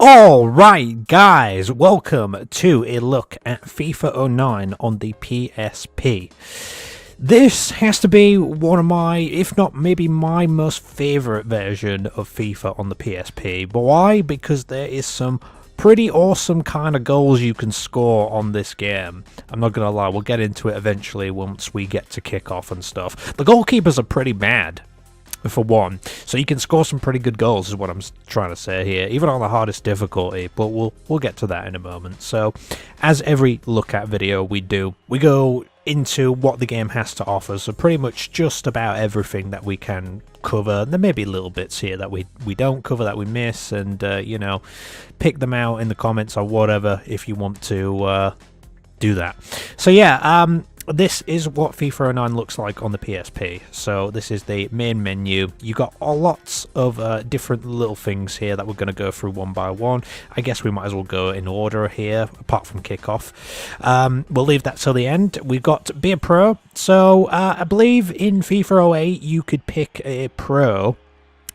Alright guys, welcome to a look at FIFA 09 on the PSP. This has to be one of my, if not maybe my most favourite version of FIFA on the PSP. But why? Because there is some pretty awesome kind of goals you can score on this game. I'm not gonna lie, we'll get into it eventually once we get to kickoff and stuff. The goalkeepers are pretty bad, for one, so you can score some pretty good goals is what I'm trying to say here, even on the hardest difficulty, but we'll get to that in a moment. So as every look at video we go into what the game has to offer, so pretty much just about everything that we can cover. There may be little bits here that we don't cover, that we miss, and you know, pick them out in the comments or whatever if you want to do that. So yeah, this is what FIFA 09 looks like on the PSP. So this is the main menu. You got lots of different little things here that we're going to go through one by one. I guess we might as well go in order here, apart from kickoff. We'll leave that till the end. We've got Be a Pro. So I believe in FIFA 08 you could pick a pro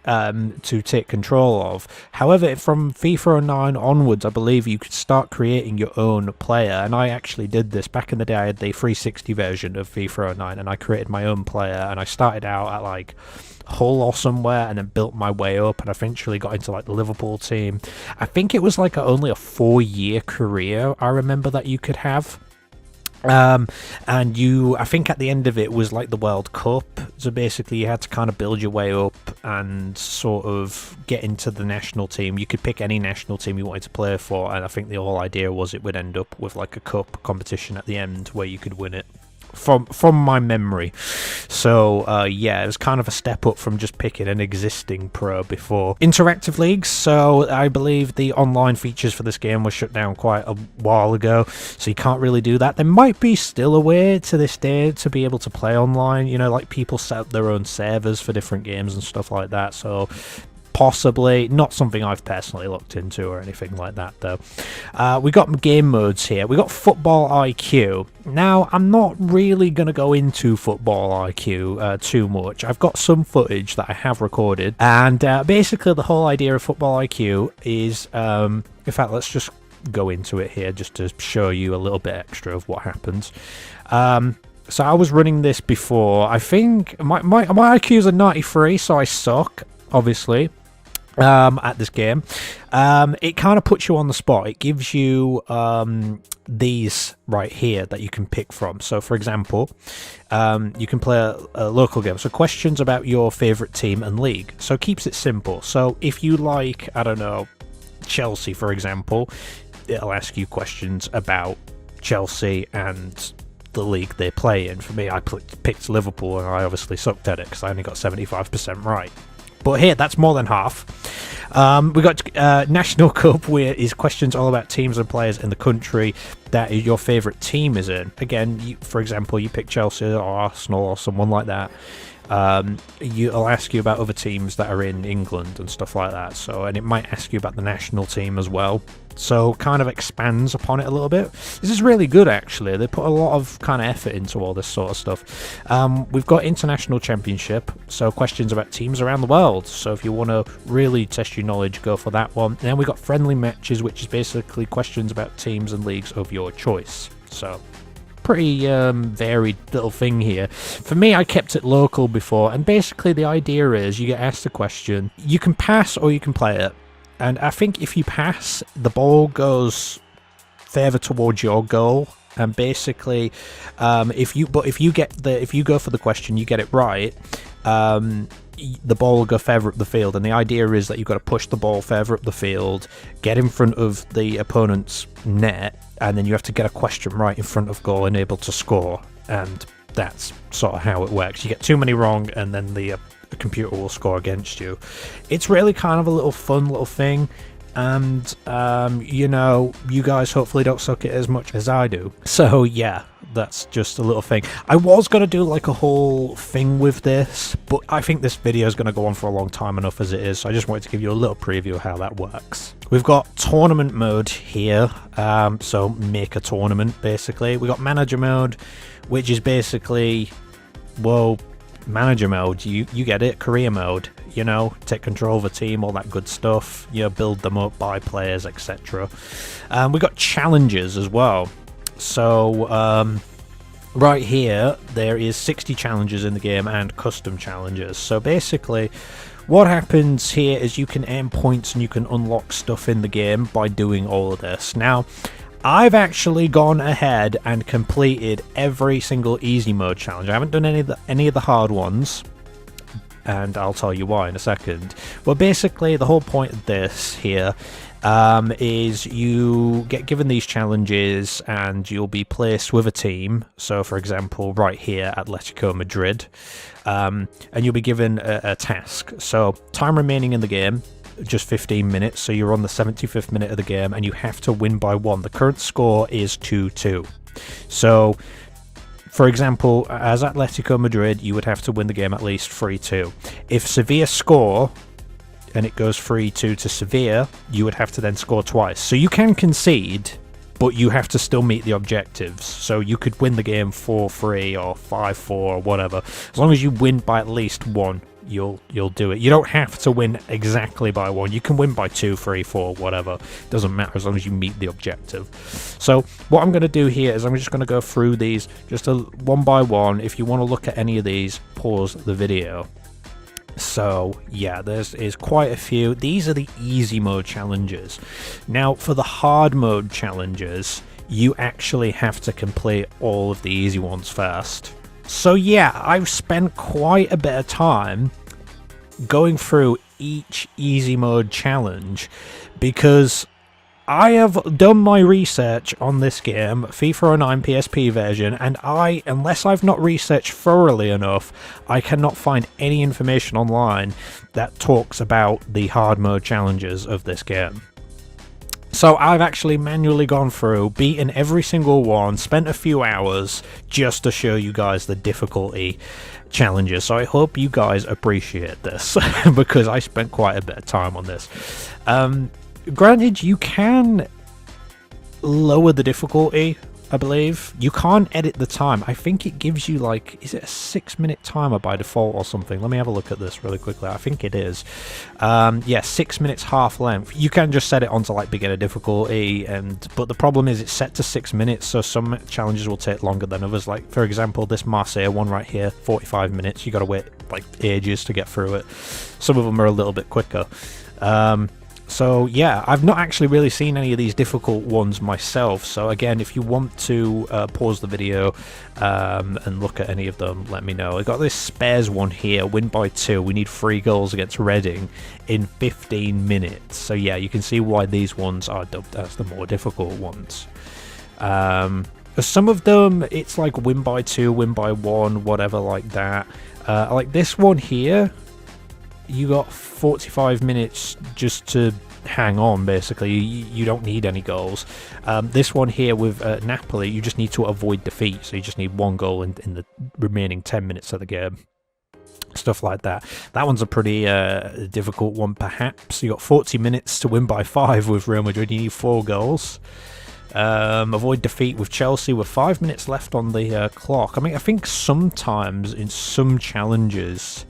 to take control of. However, from FIFA 09 onwards, I believe you could start creating your own player, and I actually did this back in the day. I had the 360 version of FIFA 09, and I created my own player, and I started out at like Hull or somewhere, and then built my way up, and eventually got into like the Liverpool team. I think it was like only a 4-year career, I remember, that you could have. And I think at the end of it was like the World Cup, so basically you had to kind of build your way up and sort of get into the national team. You could pick any national team you wanted to play for, and I think the whole idea was it would end up with like a cup competition at the end where you could win it, from my memory. So yeah, it was kind of a step up from just picking an existing pro before. Interactive leagues, so I believe the online features for this game were shut down quite a while ago, so you can't really do that. There might be still a way to this day to be able to play online, you know, like people set up their own servers for different games and stuff like that, so possibly. Not something I've personally looked into or anything like that, though. We got game modes here. We got Football IQ. Now, I'm not really going to go into Football IQ too much. I've got some footage that I have recorded, and basically the whole idea of Football IQ is, in fact, let's just go into it here just to show you a little bit extra of what happens. So I was running this before. I think my IQ is a 93, so I suck, obviously. At this game, it kind of puts you on the spot. It gives you these right here that you can pick from. So for example, you can play a local game, so questions about your favorite team and league. So it keeps it simple. So if you like, I don't know, Chelsea, for example, it'll ask you questions about Chelsea and the league they play in. For me, I picked Liverpool, and I obviously sucked at it because I only got 75% right. But here, that's more than half. We got National Cup, where is questions all about teams and players in the country that your favourite team is in. Again, for example, you pick Chelsea or Arsenal or someone like that. It'll ask you about other teams that are in England and stuff like that. So, and it might ask you about the national team as well. So kind of expands upon it a little bit. This is really good, actually. They put a lot of kind of effort into all this sort of stuff. We've got International Championship, so questions about teams around the world. So if you want to really test your knowledge, go for that one. And then we've got Friendly Matches, which is basically questions about teams and leagues of your choice. So pretty varied little thing here. For me, I kept it local before, and basically the idea is you get asked a question, you can pass or you can play it. And I think if you pass, the ball goes further towards your goal. And basically, if you go for the question, you get it right, the ball will go further up the field. And the idea is that you've got to push the ball further up the field, get in front of the opponent's net, and then you have to get a question right in front of goal and able to score. And that's sort of how it works. You get too many wrong, and then the computer will score against you. It's really kind of a little fun little thing, and you know, you guys hopefully don't suck it as much as I do. So yeah, that's just a little thing. I was going to do like a whole thing with this, but I think this video is going to go on for a long time enough as it is, so I just wanted to give you a little preview of how that works. We've got tournament mode here, so make a tournament basically. We got manager mode, which is basically, well, manager mode, you get it, career mode. you know, take control of a team, all that good stuff, you know, build them up, buy players, etc. We got challenges as well. So right here there is 60 challenges in the game and custom challenges. So basically what happens here is you can earn points and you can unlock stuff in the game by doing all of this. Now I've actually gone ahead and completed every single easy mode challenge. I haven't done any of the hard ones, and I'll tell you why in a second. But basically the whole point of this here is you get given these challenges and you'll be placed with a team. So for example right here, Atletico Madrid, and you'll be given a task. So time remaining in the game, just 15 minutes, so you're on the 75th minute of the game and you have to win by 1. The current score is 2-2. So for example, as Atletico Madrid, you would have to win the game at least 3-2. If Sevilla score and it goes 3-2 to Sevilla, you would have to then score twice. So you can concede, but you have to still meet the objectives. So you could win the game 4-3 or 5-4 or whatever. As long as you win by at least 1, you'll do it. You don't have to win exactly by 1. You can win by 2, 3, 4, whatever. Doesn't matter as long as you meet the objective. So what I'm going to do here is I'm just going to go through these just one by one. If you want to look at any of these, pause the video. So yeah, is quite a few. These are the easy mode challenges. Now for the hard mode challenges, you actually have to complete all of the easy ones first. So yeah, I've spent quite a bit of time going through each easy mode challenge because I have done my research on this game, FIFA 09 PSP version, and unless I've not researched thoroughly enough, I cannot find any information online that talks about the hard mode challenges of this game. So I've actually manually gone through, beaten every single one, spent a few hours just to show you guys the difficulty challenges. So I hope you guys appreciate this because I spent quite a bit of time on this. Granted, you can lower the difficulty, I believe. You can't edit the time. I think it gives you like, is it a 6-minute timer by default or something? Let me have a look at this really quickly. I think it is. Yeah, 6 minutes half length. You can just set it onto like beginner difficulty, but the problem is it's set to 6 minutes, so some challenges will take longer than others. Like for example, this Marseille one right here, 45 minutes. You got to wait like ages to get through it. Some of them are a little bit quicker. So yeah, I've not actually really seen any of these difficult ones myself, so again, if you want to pause the video and look at any of them, let me know. I got this Spares one here, win by 2, we need 3 goals against Reading in 15 minutes. So yeah, you can see why these ones are dubbed as the more difficult ones. Some of them, it's like win by 2, win by 1, whatever like that. Like this one here, you got 45 minutes just to hang on, basically. You don't need any goals. This one here with Napoli, you just need to avoid defeat, so you just need 1 goal in the remaining 10 minutes of the game. Stuff like that. That one's a pretty difficult one, perhaps. You got 40 minutes to win by 5 with Real Madrid, you need 4 goals. Avoid defeat with Chelsea with 5 minutes left on the clock. I mean, I think sometimes in some challenges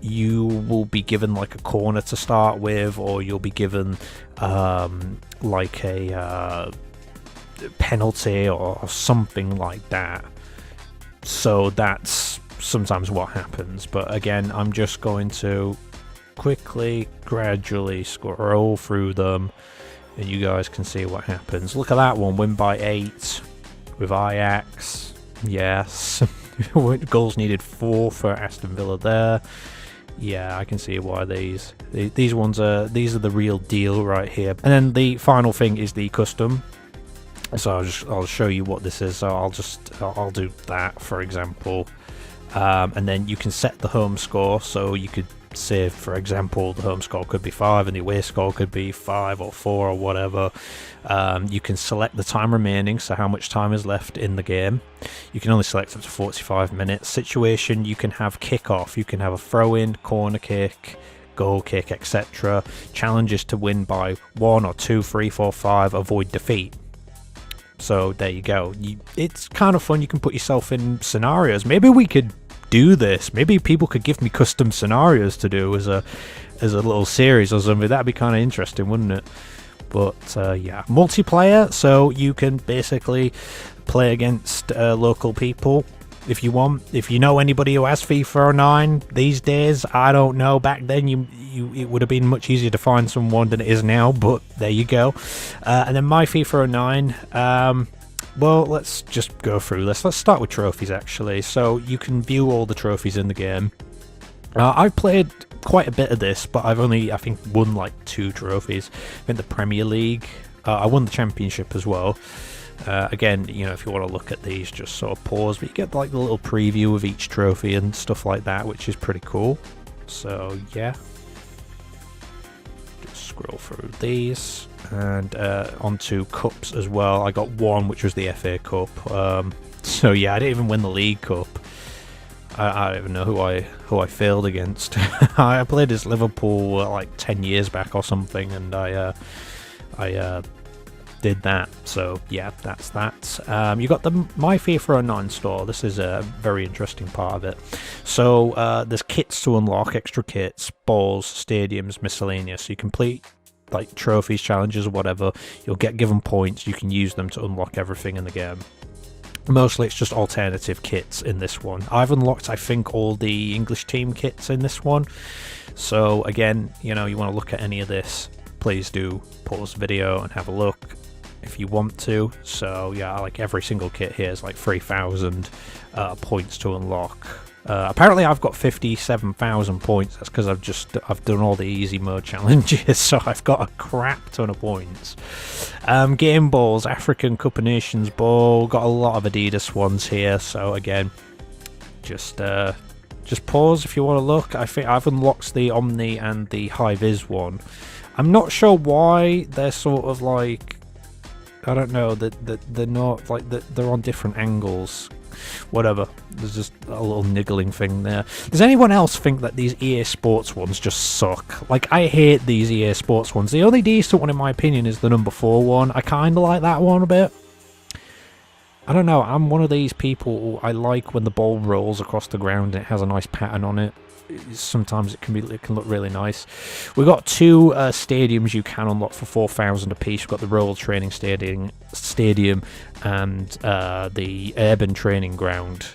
you will be given like a corner to start with, or you'll be given like a penalty or something like that. So that's sometimes what happens. But again, I'm just going to quickly, gradually scroll through them and you guys can see what happens. Look at that one, win by 8 with Ajax. Yes. Goals needed 4 for Aston Villa there. Yeah, I can see why these ones are the real deal right here. And then the final thing is the custom. So I'll show you what this is. So I'll do that, for example, and then you can set the home score. So you could say, for example, the home score could be 5 and the away score could be 5 or 4 or whatever. You can select the time remaining, so how much time is left in the game. You can only select up to 45 minutes. Situation, you can have kick-off, you can have a throw-in, corner kick, goal kick, etc. Challenges to win by 1 or 2, 3, 4, 5, avoid defeat. So there you go. It's kind of fun. You can put yourself in scenarios. Maybe we could do this. Maybe people could give me custom scenarios to do as a little series or something. That'd be kind of interesting, wouldn't it? But yeah, multiplayer, so you can basically play against local people if you want. If you know anybody who has FIFA 09 these days, I don't know. Back then, it would have been much easier to find someone than it is now. But there you go. And then my FIFA 09. Well, let's just go through this. Let's start with trophies, actually. So you can view all the trophies in the game. I've played quite a bit of this, but I've only, I think, won like 2 trophies. I think the Premier League. I won the Championship as well. Again, you know, if you want to look at these, just sort of pause, but you get like the little preview of each trophy and stuff like that, which is pretty cool. So yeah, just scroll through these and onto cups as well. I got 1, which was the FA Cup. So yeah, I didn't even win the League Cup. I don't even know who I failed against. I played as Liverpool like 10 years back or something, and I did that. So yeah, that's that. You got the My FIFA 09 store. This is a very interesting part of it. So there's kits to unlock, extra kits, balls, stadiums, miscellaneous. So you complete like trophies, challenges, or whatever. You'll get given points. You can use them to unlock everything in the game. Mostly it's just alternative kits in this one. I've unlocked, I think, all the English team kits in this one. So again, you know, you want to look at any of this, please do pause the video and have a look if you want to. So yeah, like every single kit here is like 3,000 points to unlock. Apparently I've got 57,000 points. That's because I've done all the easy mode challenges, so I've got a crap ton of points. Game balls, African Cup of Nations ball, got a lot of Adidas ones here. So again, just pause if you want to look. I think I've unlocked the Omni and the High Vis one. I'm not sure why they're sort of like, I don't know, that they're not like they're on different angles. Whatever, there's just a little niggling thing there. Does anyone else think that these EA Sports ones just suck? Like, I hate these EA Sports ones. The only decent one in my opinion is the number 4 one. I kind of like that one a bit. I don't know, I'm one of these people, I like when the ball rolls across the ground and it has a nice pattern on it. Sometimes it can look really nice. We've got 2 stadiums you can unlock for 4,000 apiece. We've got the Royal Training Stadium and the Urban Training Ground.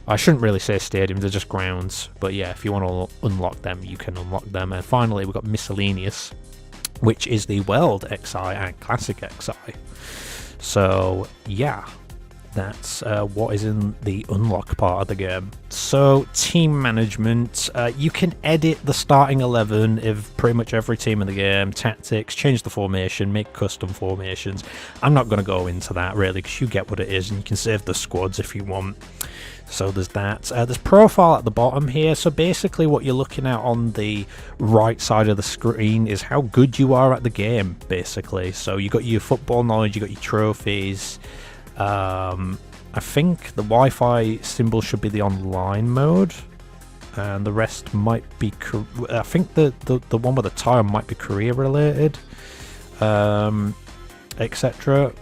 I shouldn't really say stadium, they're just grounds. But yeah, if you want to unlock them, you can unlock them. And finally, we've got Miscellaneous, which is the World XI and Classic XI. So yeah, that's what is in the unlock part of the game. So team management, you can edit the starting 11 of pretty much every team in the game. Tactics, change the formation, make custom formations. I'm not going to go into that really, because you get what it is, and you can save the squads if you want. So there's that. There's profile at the bottom here. So basically what you're looking at on the right side of the screen is how good you are at the game, basically. So you got your football knowledge, you got your trophies. I think the Wi-Fi symbol should be the online mode, and the rest might be. I think the one with the tire might be career related, etc.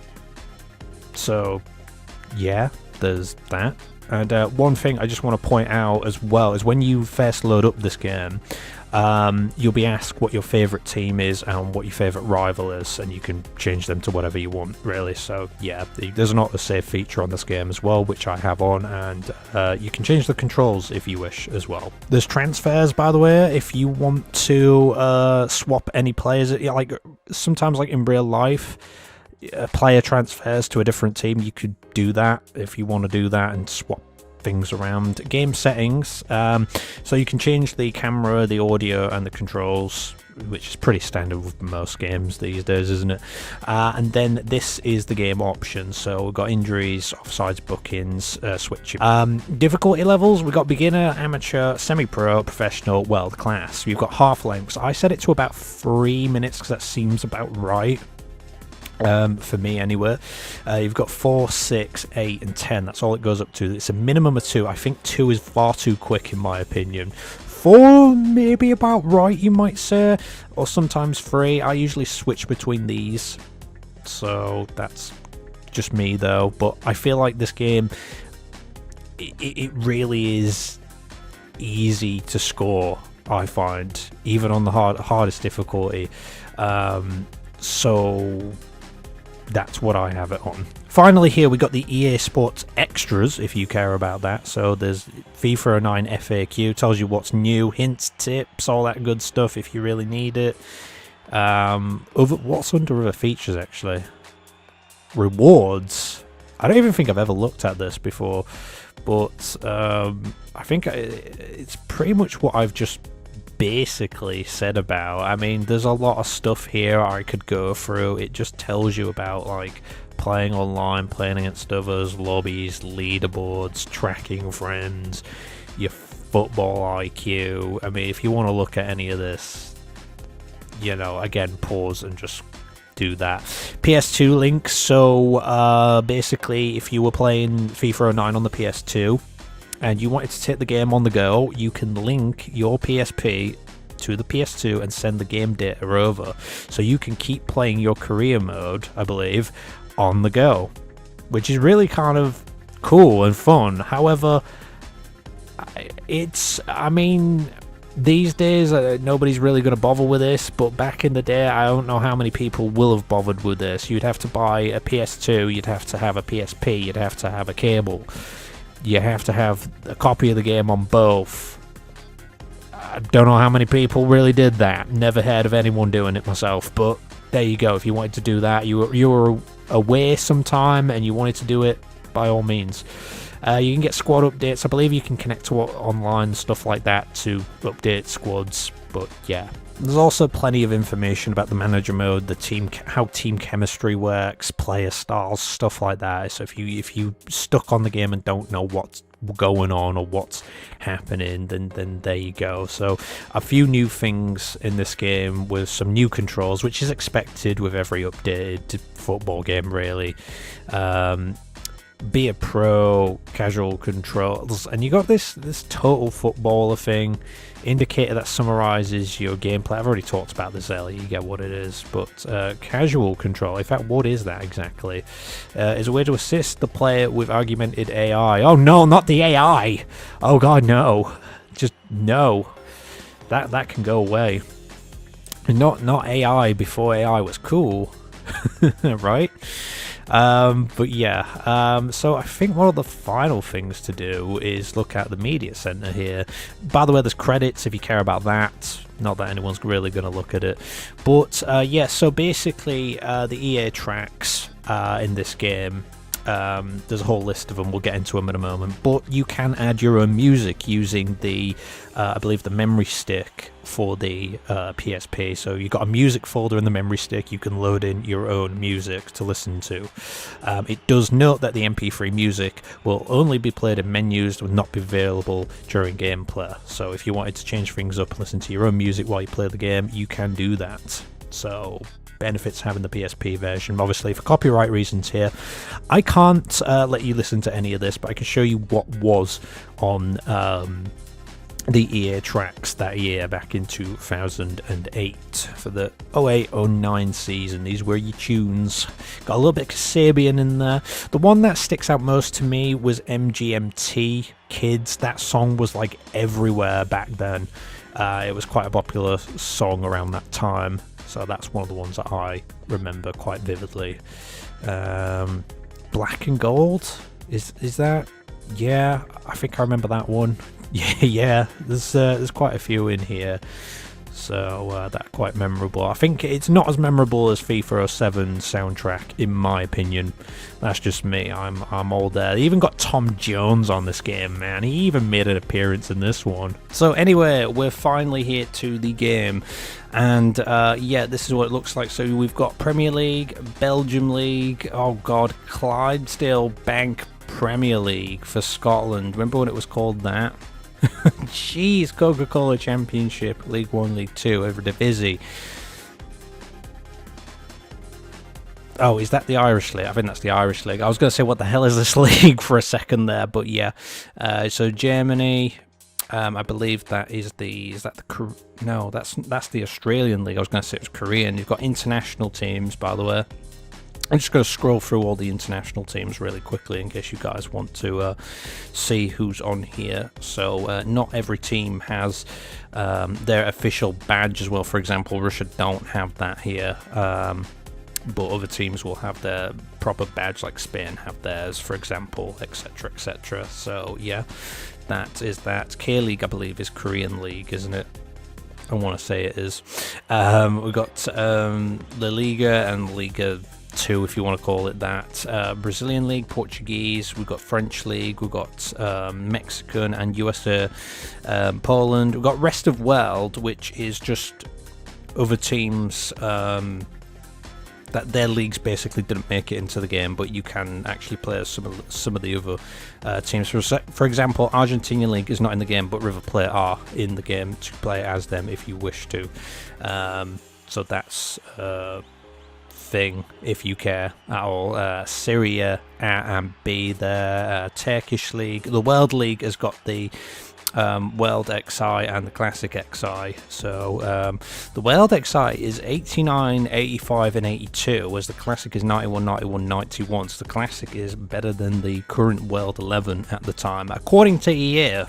So yeah, there's that. And one thing I just want to point out as well is when you first load up this game, you'll be asked what your favourite team is and what your favourite rival is, and you can change them to whatever you want, really. So yeah, there's an auto-save feature on this game as well, which I have on, and you can change the controls if you wish as well. There's transfers, by the way, if you want to swap any players. Like sometimes, like in real life, a player transfers to a different team. You could do that if you want to do that and swap things around. Game settings, so you can change the camera, the audio, and the controls, which is pretty standard with most games these days, isn't it? And then this is the game options. So we've got injuries, offsides, bookings, switching. Difficulty levels, we've got beginner, amateur, semi-pro, professional, world class. We've got half lengths. I set it to about 3 minutes because that seems about right. For me anyway. You've got 4, 6, 8 and 10. That's all it goes up to. It's a minimum of 2. I think 2 is far too quick in my opinion. 4 maybe about right, you might say, or sometimes 3. I usually switch between these, so that's just me though. But I feel like this game, it really is easy to score, I find, even on the hardest difficulty. So that's what I have it on. Finally, here we got the EA Sports Extras, if you care about that. So there's FIFA 09 FAQ, tells you what's new, hints, tips, all that good stuff if you really need it. What's under other features, actually? Rewards. I don't even think I've ever looked at this before, but I think it's pretty much what I've just basically said about. I mean, there's a lot of stuff here I could go through. It just tells you about like playing online, playing against others, lobbies, leaderboards, tracking friends, your football IQ. I mean, if you want to look at any of this, you know, again, pause and just do that. PS2 links. So basically, if you were playing FIFA 09 on the PS2 and you wanted to take the game on the go, you can link your PSP to the PS2 and send the game data over, so you can keep playing your career mode, I believe, on the go, which is really kind of cool and fun. However, I mean, these days nobody's really going to bother with this, but back in the day, I don't know how many people will have bothered with this. You'd have to buy a PS2, you'd have to have a PSP, you'd have to have a cable, you have to have a copy of the game on both. I don't know how many people really did that. Never heard of anyone doing it myself, but there you go. If you wanted to do that, you were away sometime and you wanted to do it, by all means. You can get squad updates. I believe you can connect to online stuff like that to update squads, but yeah. There's also plenty of information about the manager mode, the team, how team chemistry works, player styles, stuff like that. So if you stuck on the game and don't know what's going on or what's happening, then there you go. So a few new things in this game with some new controls, which is expected with every updated football game, really. Be a pro, casual controls, and you got this total footballer thing, indicator that summarizes your gameplay. I've already talked about this earlier, you get what it is, but casual control, in fact, what is that exactly? Is a way to assist the player with augmented AI. Oh no, not the AI! Oh god, no. Just no. That can go away. Not AI before AI was cool. Right? But yeah, so I think one of the final things to do is look at the media center here. By the way, there's credits if you care about that. Not that anyone's really going to look at it, but yeah, so basically the EA tracks in this game, there's a whole list of them, we'll get into them in a moment, but you can add your own music using the I believe the memory stick for the PSP. So you've got a music folder in the memory stick, you can load in your own music to listen to. It does note that the MP3 music will only be played in menus, will not be available during gameplay. So if you wanted to change things up and listen to your own music while you play the game, you can do that. So benefits having the PSP version. Obviously, for copyright reasons here, I can't let you listen to any of this, but I can show you what was on the EA tracks that year, back in 2008 for the 08-09 season. These were your tunes. Got a little bit of Kasabian in there. The one that sticks out most to me was MGMT Kids. That song was like everywhere back then. It was quite a popular song around that time, so that's one of the ones that I remember quite vividly. Black and Gold, is that? Yeah, I think I remember that one. Yeah, there's quite a few in here, so that's quite memorable. I think it's not as memorable as FIFA 07 soundtrack, in my opinion. That's just me. I'm all there. They even got Tom Jones on this game, man. He even made an appearance in this one. So anyway, we're finally here to the game, and yeah, this is what it looks like. So we've got Premier League, Belgium League, oh god, Clydesdale Bank Premier League for Scotland. Remember when it was called that? Jeez, Coca-Cola Championship, League 1, League 2, Eredivisie. Oh, is that the Irish League? I think that's the Irish League. I was going to say, what the hell is this league for a second there, but yeah. So Germany, I believe that is the, no, that's the Australian League. I was going to say it was Korean. You've got international teams, by the way. I'm just going to scroll through all the international teams really quickly in case you guys want to see who's on here. So not every team has their official badge as well. For example, Russia don't have that here, but other teams will have their proper badge, like Spain have theirs, for example, etc, etc. So yeah, that is that. K-League, I believe, is Korean League, isn't it? I want to say it is. We've got La Liga and Liga 2, if you want to call it that. Brazilian League, Portuguese, we've got French League, we've got Mexican and USA, Poland. We've got Rest of World, which is just other teams that their leagues basically didn't make it into the game, but you can actually play as some of the other teams. For example, Argentina League is not in the game, but River Plate are in the game to play as them if you wish to. So that's thing if you care at all. Syria and B there. Turkish League. The World League has got the World XI and the Classic XI. So the World XI is 89, 85 and 82, whereas the Classic is 91, 91, 91. So the Classic is better than the current World 11 at the time, according to EA.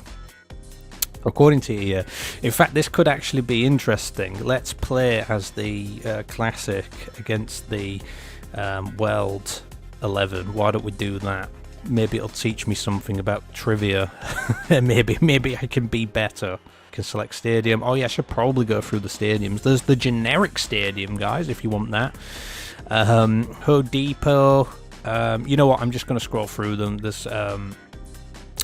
In fact, this could actually be interesting. Let's play as the Classic against the World 11. Why don't we do that? Maybe it'll teach me something about trivia. maybe I can be better. I can select stadium. Oh yeah, I should probably go through the stadiums. There's the generic stadium, guys, if you want that. Ho Depot. You know what? I'm just going to scroll through them. There's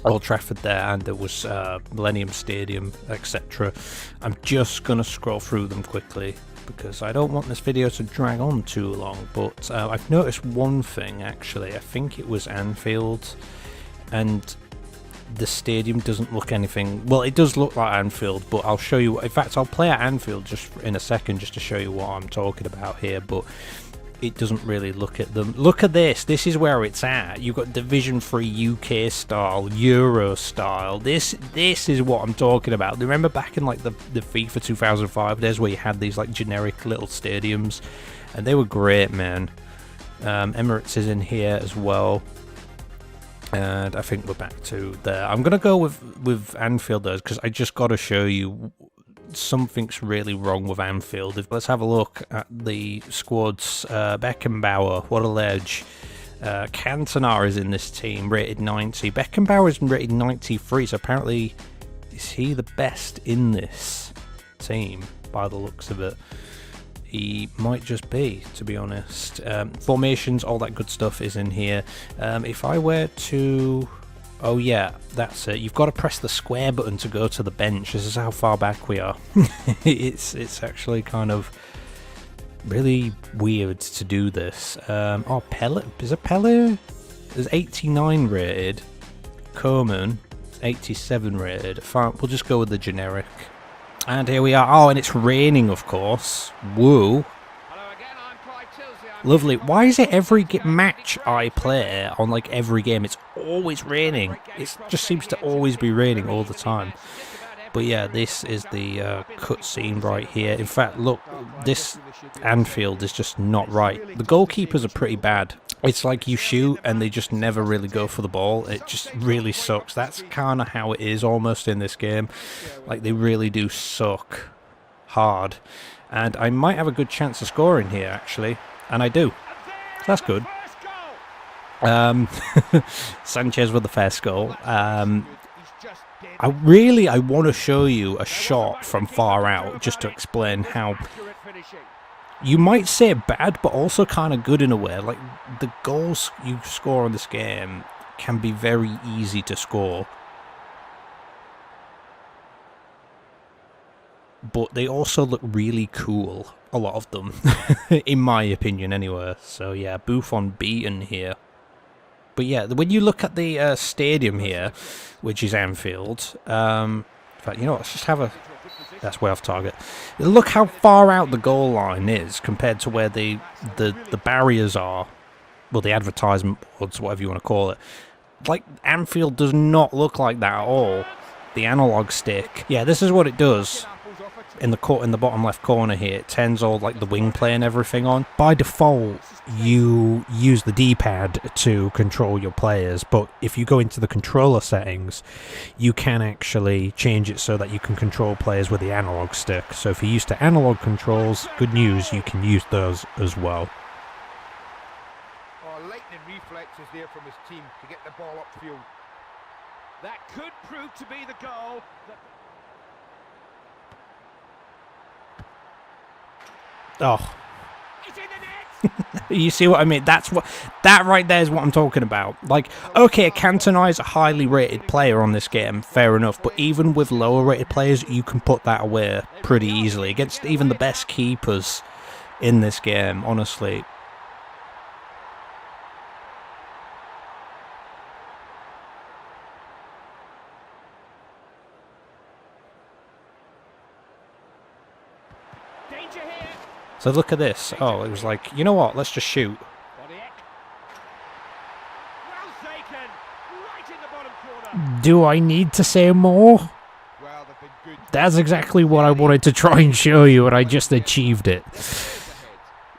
Old Trafford there, and there was Millennium Stadium, etc. I'm just going to scroll through them quickly because I don't want this video to drag on too long, but I've noticed one thing actually. I think it was Anfield, and the stadium doesn't look anything, well, it does look like Anfield, but I'll show you. In fact, I'll play at Anfield just in a second just to show you what I'm talking about here, but it doesn't really look at them. Look at this. This is where it's at. You've got Division 3 UK style, Euro style. This is what I'm talking about. Remember back in like the FIFA 2005 days where you had these like generic little stadiums, and they were great, man. Emirates is in here as well, and I think we're back to there. I'm gonna go with Anfield though, because I just got to show you something's really wrong with Anfield. Let's have a look at the squads. Beckenbauer, what a ledge. Cantona is in this team, rated 90. Beckenbauer is rated 93, so apparently is he the best in this team by the looks of it? He might just be, to be honest. Formations, all that good stuff is in here. If I were to... Oh yeah, that's it. You've got to press the square button to go to the bench. This is how far back we are. It's actually kind of really weird to do this. Oh, Pele. Is it Pele? There's 89 rated. Coman, 87 rated. Fine, we'll just go with the generic. And here we are. Oh, and it's raining, of course. Woo. Lovely. Why is it every match I play on like every game it's always raining? It just seems to always be raining all the time. But yeah, this is the cutscene right here. In fact, look, this Anfield is just not right. The goalkeepers are pretty bad. It's like you shoot and they just never really go for the ball. It just really sucks. That's kind of how it is almost in this game. Like they really do suck hard. And I might have a good chance of scoring here actually. And I do. That's good. Sanchez with the first goal. I want to show you a shot from far out just to explain how you might say bad, but also kind of good in a way. Like the goals you score in this game can be very easy to score, but they also look really cool. A lot of them, in my opinion, anyway. So yeah, Buffon beaten here. But yeah, when you look at the stadium here, which is Anfield, in fact, you know what, let's just have a... That's way off target. Look how far out the goal line is compared to where the barriers are. Well, the advertisement boards, whatever you want to call it. Like, Anfield does not look like that at all. The analog stick. Yeah, this is what it does. in the bottom left corner here, it turns all like the wing play and everything on. By default, you use the D-pad to control your players, but if you go into the controller settings, you can actually change it so that you can control players with the analog stick. So if you're used to analog controls, good news, you can use those as well. Oh, lightning reflexes there from his team to get the ball upfield. That could prove to be the goal. Oh. It's in the net. You see what I mean? That right there is what I'm talking about. Like, okay, Cantona is a highly rated player on this game, fair enough, but even with lower rated players, you can put that away pretty easily against even the best keepers in this game, honestly. Danger here. So look at this. Oh, it was like, you know what? Let's just shoot. Well taken. Right in the bottom corner. Do I need to say more? Well, they've been good. That's exactly what I wanted to try and show you, and I just achieved it.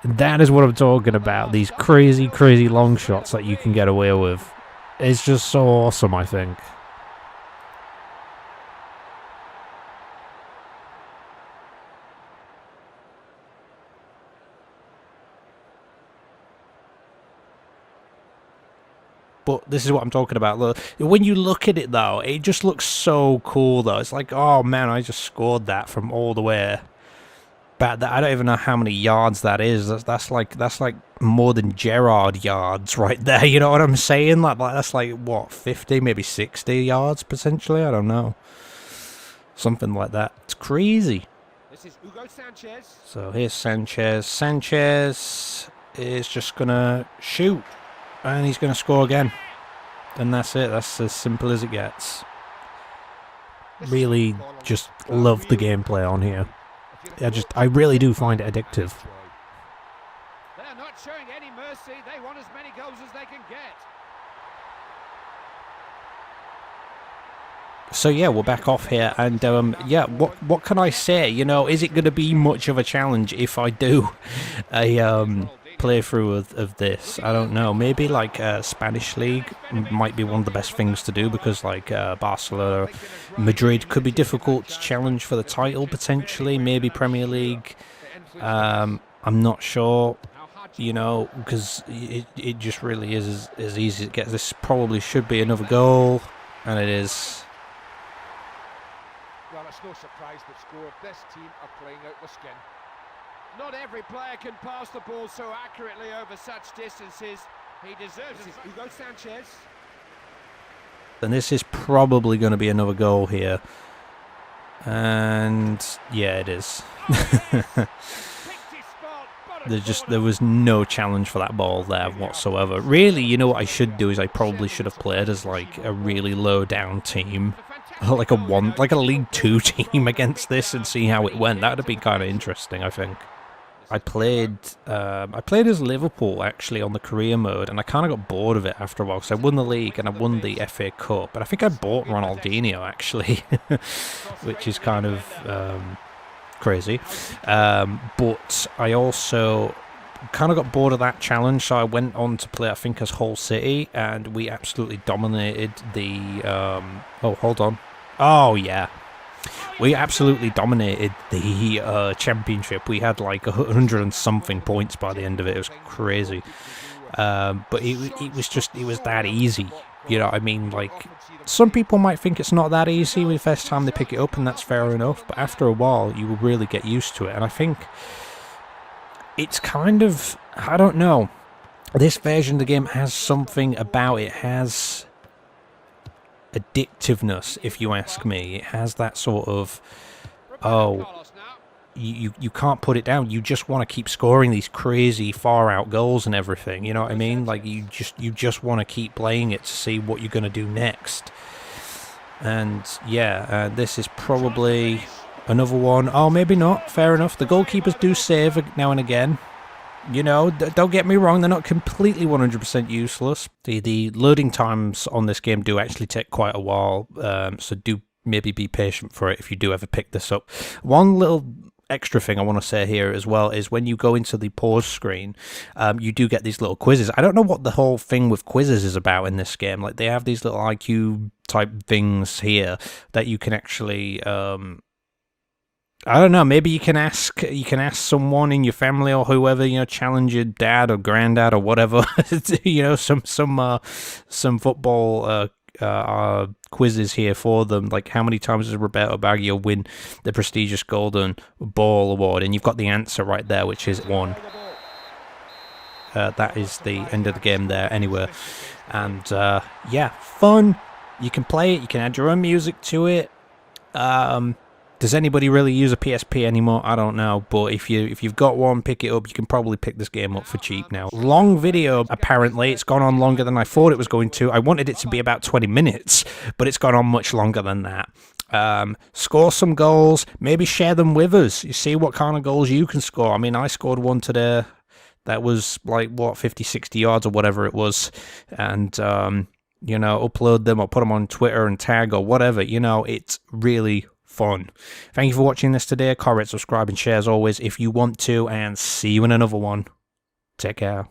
That is what I'm talking about. These crazy, crazy long shots that you can get away with. It's just so awesome, I think. But this is what I'm talking about. Look, when you look at it, though, it just looks so cool, though. It's like, oh, man, I just scored that from all the way back. I don't even know how many yards that is. That's like more than Gerrard yards right there. You know what I'm saying? Like that's like, what, 50, maybe 60 yards, potentially? I don't know. Something like that. It's crazy. This is Hugo Sanchez. So here's Sanchez. Sanchez is just going to shoot. And he's going to score again. And that's it. That's as simple as it gets. Really just love the gameplay on here. I really do find it addictive. They're not showing any mercy. They want as many goals as they can get. So yeah, we're back off here, and yeah, what can I say? You know, is it going to be much of a challenge if I do a playthrough of this? I don't know. Maybe like Spanish League might be one of the best things to do, because like Barcelona, Madrid could be difficult to challenge for the title potentially. Maybe Premier League. I'm not sure. You know, because it just really is as easy as it gets. This probably should be another goal, and it is. Well, it's no surprise that scored. This team are playing out the skin. Not every player can pass the ball so accurately over such distances. He deserves it. Hugo Sanchez. And this is probably going to be another goal here. And yeah, it is. There was no challenge for that ball there whatsoever. Really, you know what I should do is I probably should have played as like a really low down team, like a League 2 team against this, and see how it went. That would have been kind of interesting, I think. I played as Liverpool actually on the career mode, and I kind of got bored of it after a while, because I won the league and I won the FA Cup, and I think I bought Ronaldinho actually, which is kind of crazy. But I also kind of got bored of that challenge, so I went on to play, I think, as Hull City, and we absolutely dominated the. Oh, hold on. Oh yeah. We absolutely dominated the championship. We had like 100 and something points by the end of it. It was crazy. But it was that easy. You know what I mean? Like, some people might think it's not that easy the first time they pick it up, and that's fair enough. But after a while, you will really get used to it. And I think it's kind of, I don't know. This version of the game has something about it. It has addictiveness, if you ask me. It has that sort of, oh, you can't put it down. You just want to keep scoring these crazy far out goals and everything. You know what I mean? Like you just want to keep playing it to see what you're going to do next. And yeah, this is probably another one. Oh, maybe not. Fair enough. The goalkeepers do save now and again. You know, don't get me wrong, they're not completely 100% useless. The loading times on this game do actually take quite a while, so do maybe be patient for it if you do ever pick this up. One little extra thing I want to say here as well is when you go into the pause screen, you do get these little quizzes. I don't know what the whole thing with quizzes is about in this game. Like, they have these little IQ type things here that you can actually I don't know, maybe you can ask someone in your family or whoever, you know, challenge your dad or granddad or whatever, you know, some football quizzes here for them, like how many times does Roberto Baggio win the prestigious Golden Ball award, and you've got the answer right there, which is 1. That is the end of the game there anyway. And yeah, fun. You can play it, you can add your own music to it. Does anybody really use a PSP anymore? I don't know, but if you've got one, pick it up. You can probably pick this game up for cheap now. Long video, apparently. It's gone on longer than I thought it was going to. I wanted it to be about 20 minutes, but it's gone on much longer than that. Score some goals. Maybe share them with us. You see what kind of goals you can score. I mean, I scored one today that was like, what, 50, 60 yards or whatever it was. And, you know, upload them or put them on Twitter and tag or whatever. You know, it's really fun. Thank you for watching this today. Comment, subscribe, and share as always if you want to, and see you in another one. Take care.